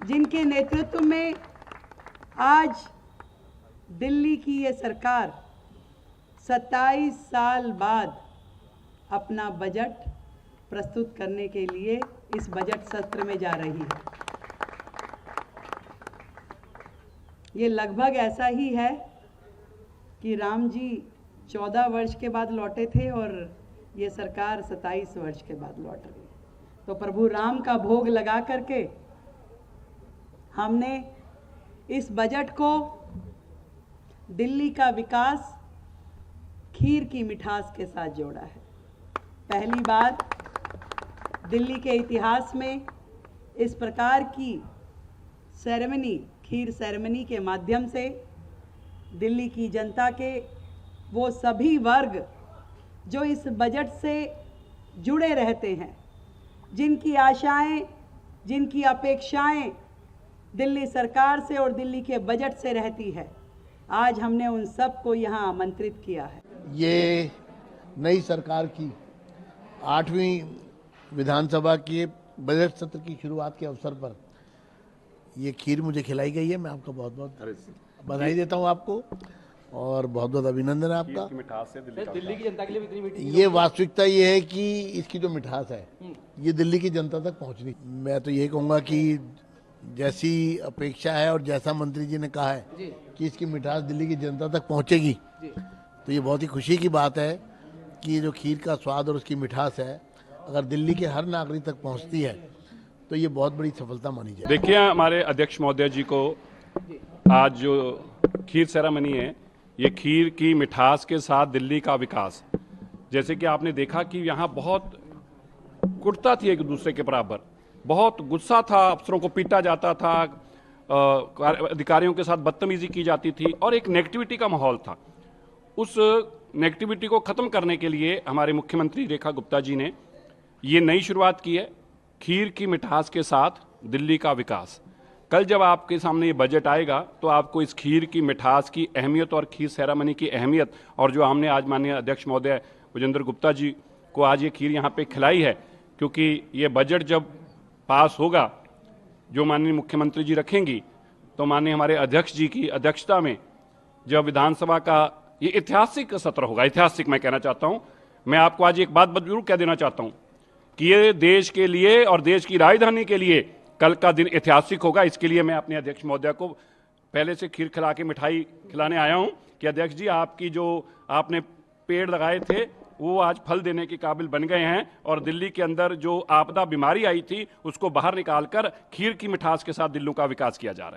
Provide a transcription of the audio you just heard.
जिनके नेतृत्व में आज दिल्ली की ये सरकार 27 साल बाद अपना बजट प्रस्तुत करने के लिए इस बजट सत्र में जा रही है। ये लगभग ऐसा ही है कि राम जी 14 वर्ष के बाद लौटे थे और ये सरकार 27 वर्ष के बाद लौट रही है। तो प्रभु राम का भोग लगा करके हमने इस बजट को दिल्ली का विकास खीर की मिठास के साथ जोड़ा है। पहली बार दिल्ली के इतिहास में इस प्रकार की सेरेमनी, खीर सेरेमनी के माध्यम से दिल्ली की जनता के वो सभी वर्ग जो इस बजट से जुड़े रहते हैं, जिनकी आशाएं, जिनकी अपेक्षाएं दिल्ली सरकार से और दिल्ली के बजट से रहती है, आज हमने उन सब को यहाँ आमंत्रित किया है। ये नई सरकार की 8वीं विधानसभा के बजट सत्र की शुरुआत के अवसर पर ये खीर मुझे खिलाई गई है। मैं आपका बहुत बहुत बधाई देता हूँ आपको और बहुत बहुत अभिनंदन है आपका। दिल्ली की जनता के लिए इतनी मीठी ये वास्तविकता ये है कि इसकी जो मिठास है ये दिल्ली की जनता तक पहुँचनी। मैं तो यही कहूँगा कि जैसी अपेक्षा है और जैसा मंत्री जी ने कहा है कि इसकी मिठास दिल्ली की जनता तक पहुँचेगी, तो ये बहुत ही खुशी की बात है कि ये जो खीर का स्वाद और उसकी मिठास है अगर दिल्ली के हर नागरिक तक पहुँचती है तो ये बहुत बड़ी सफलता मानी जाए। देखिए, हमारे अध्यक्ष महोदय जी को आज जो खीर सेरेमनी है, ये खीर की मिठास के साथ दिल्ली का विकास, जैसे कि आपने देखा कि यहाँ बहुत कुटता थी एक दूसरे के बराबर, बहुत गुस्सा था, अफसरों को पीटा जाता था, अधिकारियों के साथ बदतमीजी की जाती थी और एक नेगेटिविटी का माहौल था। उस नेगेटिविटी को खत्म करने के लिए हमारे मुख्यमंत्री रेखा गुप्ता जी ने ये नई शुरुआत की है, खीर की मिठास के साथ दिल्ली का विकास। कल जब आपके सामने ये बजट आएगा तो आपको इस खीर की मिठास की अहमियत और खीर सेरेमनी की अहमियत, और जो हमने आज माननीय अध्यक्ष महोदय विजेंद्र गुप्ता जी को आज ये खीर यहाँ पे खिलाई है, क्योंकि ये बजट जब पास होगा, जो माननीय मुख्यमंत्री जी रखेंगी, तो माननीय हमारे अध्यक्ष जी की अध्यक्षता में जब विधानसभा का ये ऐतिहासिक सत्र होगा, ऐतिहासिक मैं कहना चाहता हूँ। मैं आपको आज एक बात जरूर कह देना चाहता हूँ कि ये देश के लिए और देश की राजधानी के लिए कल का दिन ऐतिहासिक होगा। इसके लिए मैं अपने अध्यक्ष महोदय को पहले से खीर खिला के मिठाई खिलाने आया हूं कि अध्यक्ष जी, आपकी जो आपने पेड़ लगाए थे वो आज फल देने के काबिल बन गए हैं और दिल्ली के अंदर जो आपदा बीमारी आई थी उसको बाहर निकालकर खीर की मिठास के साथ दिल्ली का विकास किया जा रहा है।